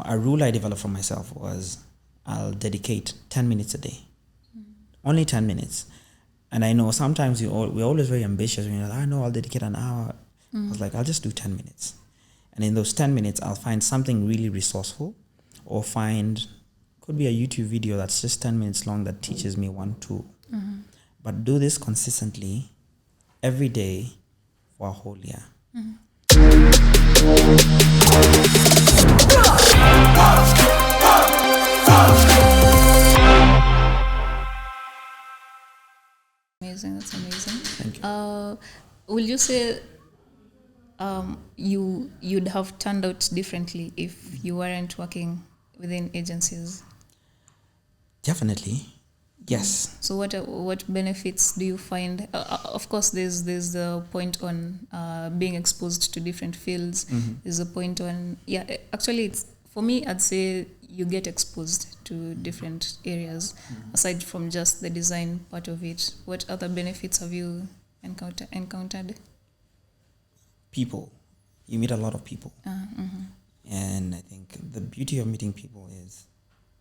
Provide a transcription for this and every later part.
a rule I developed for myself was I'll dedicate 10 minutes a day. Only 10 minutes. And I know sometimes we're always very ambitious. When you're like, I know I'll dedicate an hour. I was like, I'll just do 10 minutes. And in those 10 minutes, I'll find something really resourceful, or could be a YouTube video that's just 10 minutes long that teaches me one tool. But do this consistently every day for a whole year. Amazing, that's amazing. Thank you. Will you say you'd have turned out differently if you weren't working within agencies? Definitely, yes. So what benefits do you find? Of course, there's the point on being exposed to different fields. There's a point on actually, it's for me. I'd say you get exposed to different areas aside from just the design part of it. What other benefits have you encountered? People. You meet a lot of people. And I think the beauty of meeting people is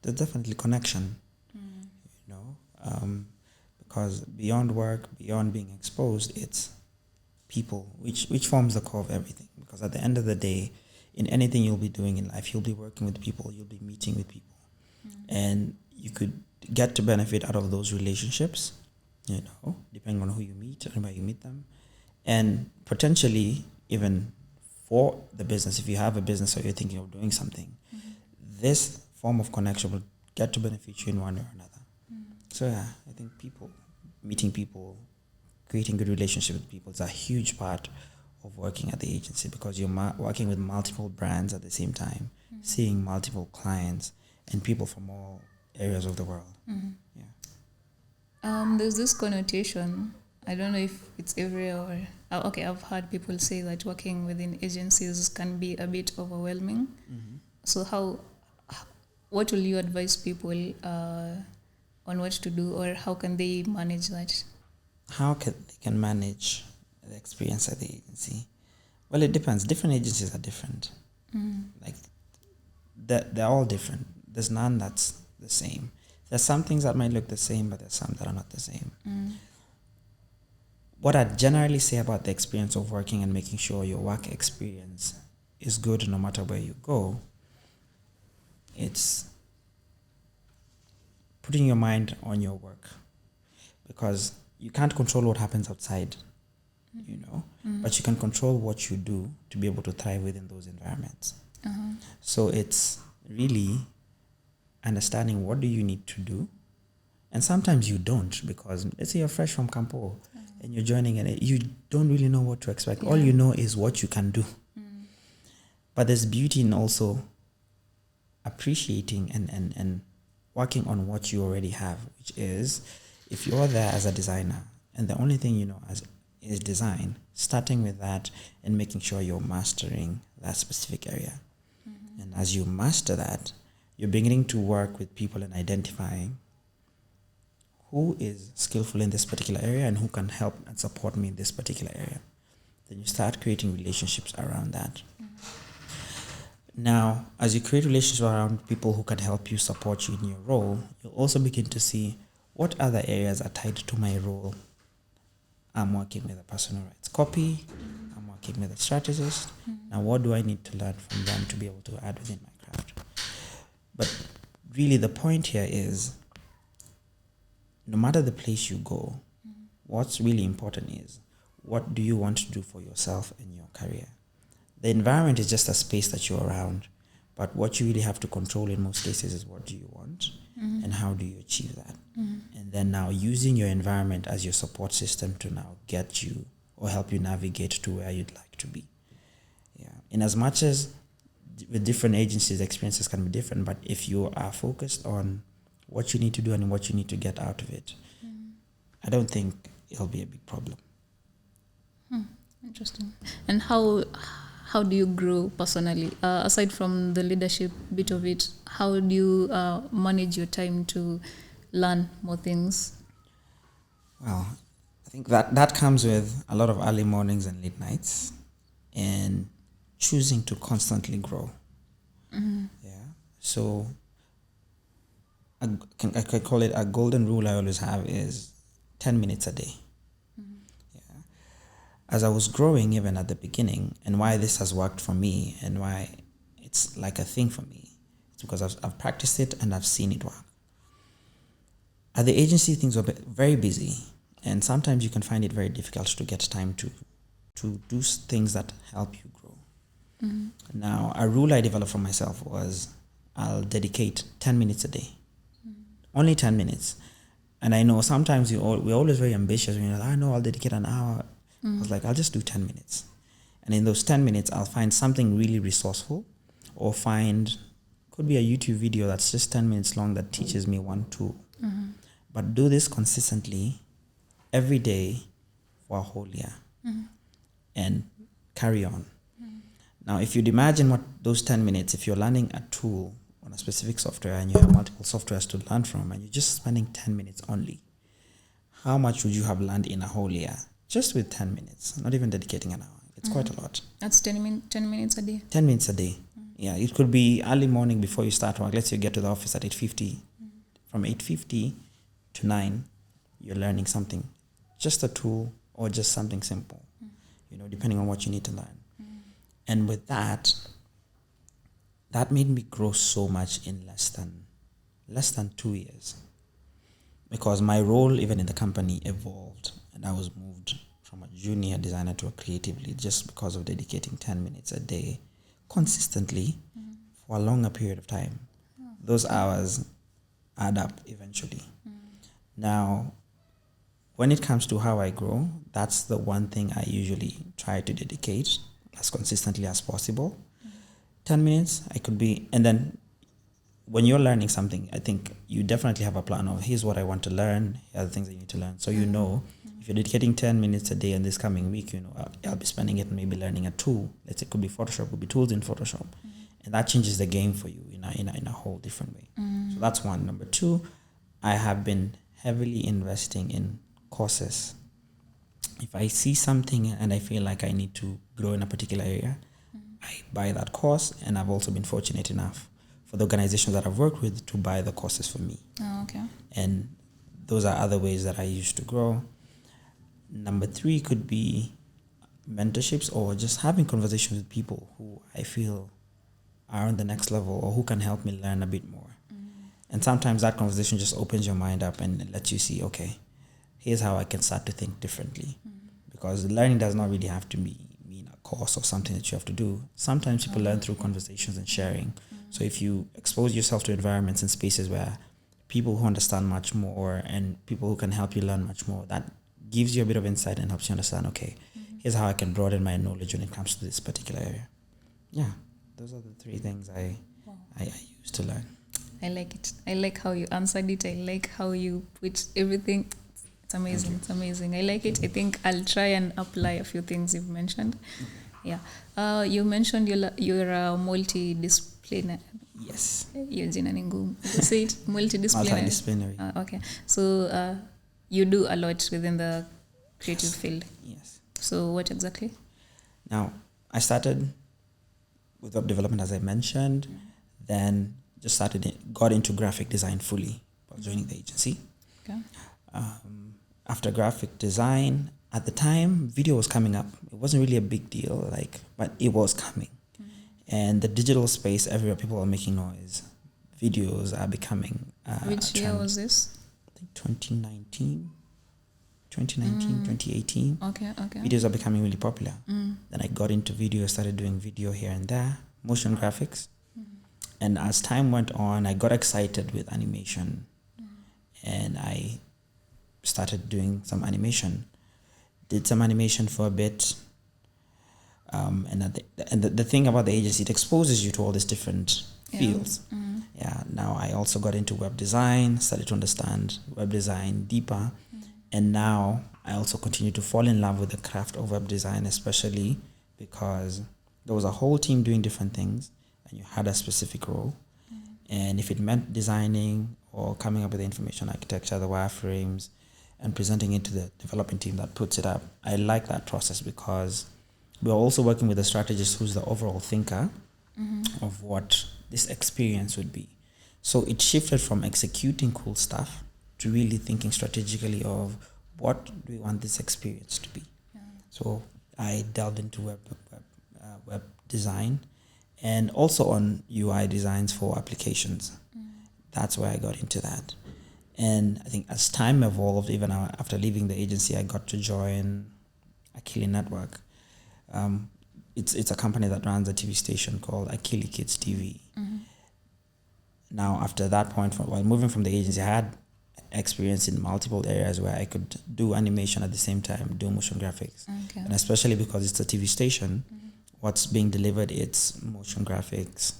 there's definitely connection, because beyond work, beyond being exposed, it's people, which forms the core of everything. Because at the end of the day, in anything you'll be doing in life, you'll be working with people, you'll be meeting with people. And you could get to benefit out of those relationships, depending on who you meet and where you meet them. And potentially even for the business, if you have a business or you're thinking of doing something, this form of connection will get to benefit you in one way or another. So I think meeting people, creating good relationship with people is a huge part of working at the agency, because you're working with multiple brands at the same time, seeing multiple clients and people from all areas of the world. There's this connotation, I don't know if it's everywhere or I've heard people say that working within agencies can be a bit overwhelming. So what will you advise people on what to do, or how can they manage that? How they can manage the experience at the agency? Well, it depends. Different agencies are different. Like they're all different. There's none that's the same. There's some things that might look the same, but there's some that are not the same. What I generally say about the experience of working and making sure your work experience is good no matter where you go, it's putting your mind on your work, because you can't control what happens outside, but you can control what you do to be able to thrive within those environments. So it's really understanding what do you need to do, and sometimes you don't, because let's say you're fresh from Campo and you're joining and you don't really know what to expect. All you know is what you can do. But there's beauty in also appreciating and working on what you already have, which is, if you're there as a designer and the only thing you know is design, starting with that and making sure you're mastering that specific area. And as you master that, you're beginning to work with people and identifying who is skillful in this particular area and who can help and support me in this particular area. Then you start creating relationships around that. Now, as you create relationships around people who can help you, support you in your role, you'll also begin to see what other areas are tied to my role. I'm working with a person who writes copy. I'm working with a strategist. Now, what do I need to learn from them to be able to add within my craft? But really, the point here is, no matter the place you go, what's really important is, what do you want to do for yourself and your career? The environment is just a space that you're around, but what you really have to control in most cases is what do you want and how do you achieve that? And then now using your environment as your support system to now get you or help you navigate to where you'd like to be. In as much as with different agencies, experiences can be different, but if you are focused on what you need to do and what you need to get out of it, I don't think it'll be a big problem. Interesting. And how do you grow personally? Aside from the leadership bit of it, how do you manage your time to learn more things? Well, I think that comes with a lot of early mornings and late nights and choosing to constantly grow. So I can call it a golden rule I always have is 10 minutes a day. Yeah. As I was growing even at the beginning, and why this has worked for me and why it's like a thing for me, it's because I've practiced it and I've seen it work. At the agency, things were very busy, and sometimes you can find it very difficult to get time to do things that help you grow. Now, a rule I developed for myself was I'll dedicate 10 minutes a day. Only 10 minutes. And I know sometimes we're always very ambitious. We're like, I know I'll dedicate an hour. I was like, I'll just do 10 minutes. And in those 10 minutes, I'll find something really resourceful, or could be a YouTube video that's just 10 minutes long that teaches me one tool. But do this consistently every day for a whole year and carry on. Now, if you'd imagine what those 10 minutes, if you're learning a tool on a specific software and you have multiple softwares to learn from and you're just spending 10 minutes only, how much would you have learned in a whole year? Just with 10 minutes, not even dedicating an hour. It's quite a lot. That's 10 minutes a day. 10 minutes a day. Yeah, it could be early morning before you start work. Let's say you get to the office at 8:50. From 8:50 to 9, you're learning something. Just a tool or just something simple, depending on what you need to learn. And with that made me grow so much in less than 2 years. Because my role, even in the company, evolved. And I was moved from a junior designer to a creative lead just because of dedicating 10 minutes a day consistently for a longer period of time. Those hours add up eventually. Now, when it comes to how I grow, that's the one thing I usually try to dedicate as consistently as possible. 10 minutes, and then when you're learning something, I think you definitely have a plan of, here's what I want to learn, here are the things I need to learn. So if you're dedicating 10 minutes a day in this coming week, I'll be spending it maybe learning a tool. Let's say it could be Photoshop, could be tools in Photoshop. And that changes the game for you in a whole different way. So that's one. Number two, I have been heavily investing in courses. If I see something and I feel like I need to grow in a particular area, I buy that course, and I've also been fortunate enough for the organizations that I've worked with to buy the courses for me. Oh, okay. And those are other ways that I used to grow. Number three could be mentorships, or just having conversations with people who I feel are on the next level or who can help me learn a bit more. And sometimes that conversation just opens your mind up and lets you see, okay, here's how I can start to think differently. Because learning does not really have to mean a course or something that you have to do. Sometimes people learn through conversations and sharing. So if you expose yourself to environments and spaces where people who understand much more and people who can help you learn much more, that gives you a bit of insight and helps you understand, okay, here's how I can broaden my knowledge when it comes to this particular area. Yeah, those are the three things I use to learn. I like it. I like how you answered it. I like how you put everything. It's amazing. It's amazing. I like it. I think I'll try and apply a few things you've mentioned. Yeah. You mentioned you're a multi-disciplinary. Yes. You're say it multi-disciplinary. Multi-disciplinary. Okay. So you do a lot within the creative field. Yes. So what exactly? Now, I started with web development, as I mentioned, then just got into graphic design fully while joining the agency. Okay. After graphic design, at the time, video was coming up. It wasn't really a big deal, but it was coming. And the digital space, everywhere people are making noise. Videos are becoming Which year was this? I think 2019, 2018. Okay. Videos are becoming really popular. Then I got into video, started doing video here and there, motion graphics. And as time went on, I got excited with animation. And I started doing some animation. Did some animation for a bit. And the thing about the agency, it exposes you to all these different fields. Yeah. Now I also got into web design, started to understand web design deeper. And now I also continue to fall in love with the craft of web design, especially because there was a whole team doing different things and you had a specific role. And if it meant designing or coming up with the information architecture, the wireframes, and presenting it to the development team that puts it up, I like that process because we're also working with a strategist who's the overall thinker of what this experience would be. So it shifted from executing cool stuff to really thinking strategically of what do we want this experience to be. Yeah. So I delved into web design and also on UI designs for applications. That's where I got into that. And I think as time evolved, even after leaving the agency, I got to join Akili Network. It's a company that runs a TV station called Akili Kids TV. Now, after that point, while moving from the agency, I had experience in multiple areas where I could do animation at the same time, do motion graphics. Okay. And especially because it's a TV station, what's being delivered, it's motion graphics,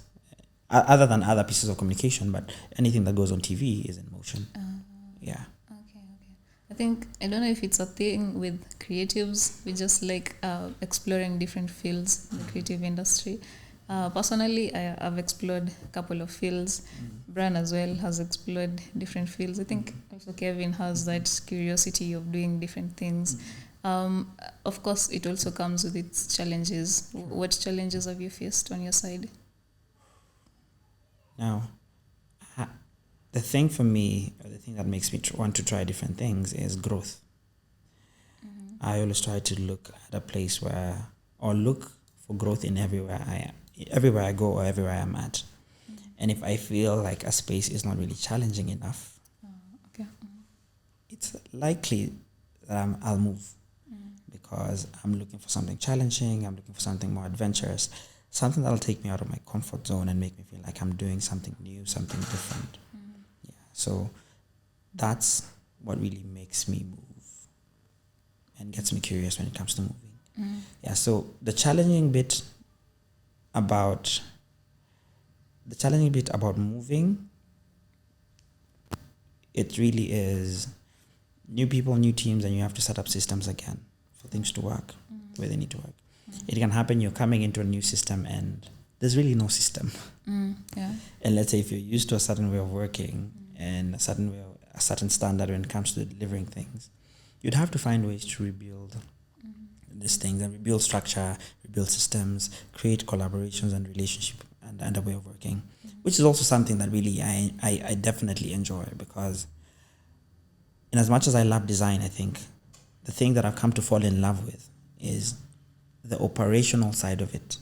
other than other pieces of communication, but anything that goes on TV is in motion. Yeah. Okay. I think, I don't know if it's a thing with creatives, we just like exploring different fields in the creative industry. Personally, I've explored a couple of fields. Brian as well has explored different fields. I think also Kevin has that curiosity of doing different things. Of course, it also comes with its challenges. What challenges have you faced on your side? Now, the thing for me, or the thing that makes me want to try different things is growth. I always try to look at a place look for growth in everywhere I go or everywhere I'm at. And if I feel like a space is not really challenging enough, it's likely that I'll move because I'm looking for something challenging, I'm looking for something more adventurous, something that'll take me out of my comfort zone and make me feel like I'm doing something new, something different. Yeah. So that's what really makes me move and gets me curious when it comes to moving. Yeah. So the challenging bit about moving, it really is new people, new teams, and you have to set up systems again for things to work the way they need to work. It can happen you're coming into a new system and there's really no system. Yeah. And let's say if you're used to a certain way of working and a certain standard when it comes to delivering things, you'd have to find ways to rebuild these things and rebuild structure, rebuild systems, create collaborations and relationship and a way of working, which is also something that really I definitely enjoy because in as much as I love design, I think the thing that I've come to fall in love with is the operational side of it.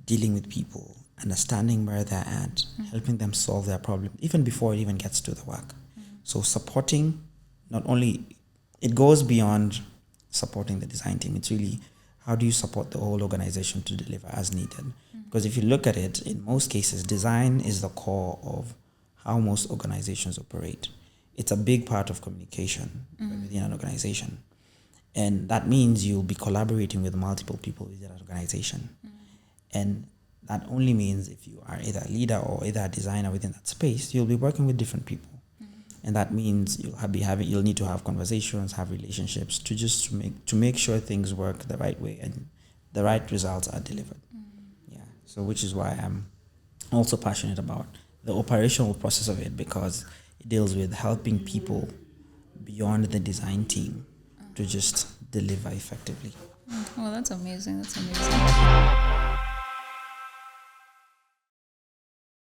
Dealing with people, understanding where they're at, helping them solve their problem, even before it even gets to the work. So supporting, not only, it goes beyond supporting the design team. It's really, how do you support the whole organization to deliver as needed? Because if you look at it, in most cases, design is the core of how most organizations operate. It's a big part of communication within an organization. And that means you'll be collaborating with multiple people within an organization. And that only means if you are either a leader or either a designer within that space, you'll be working with different people. And that means you'll need to have conversations, have relationships to make sure things work the right way and the right results are delivered. Yeah. So which is why I'm also passionate about the operational process of it, because it deals with helping people beyond the design team to just deliver effectively. Well, that's amazing.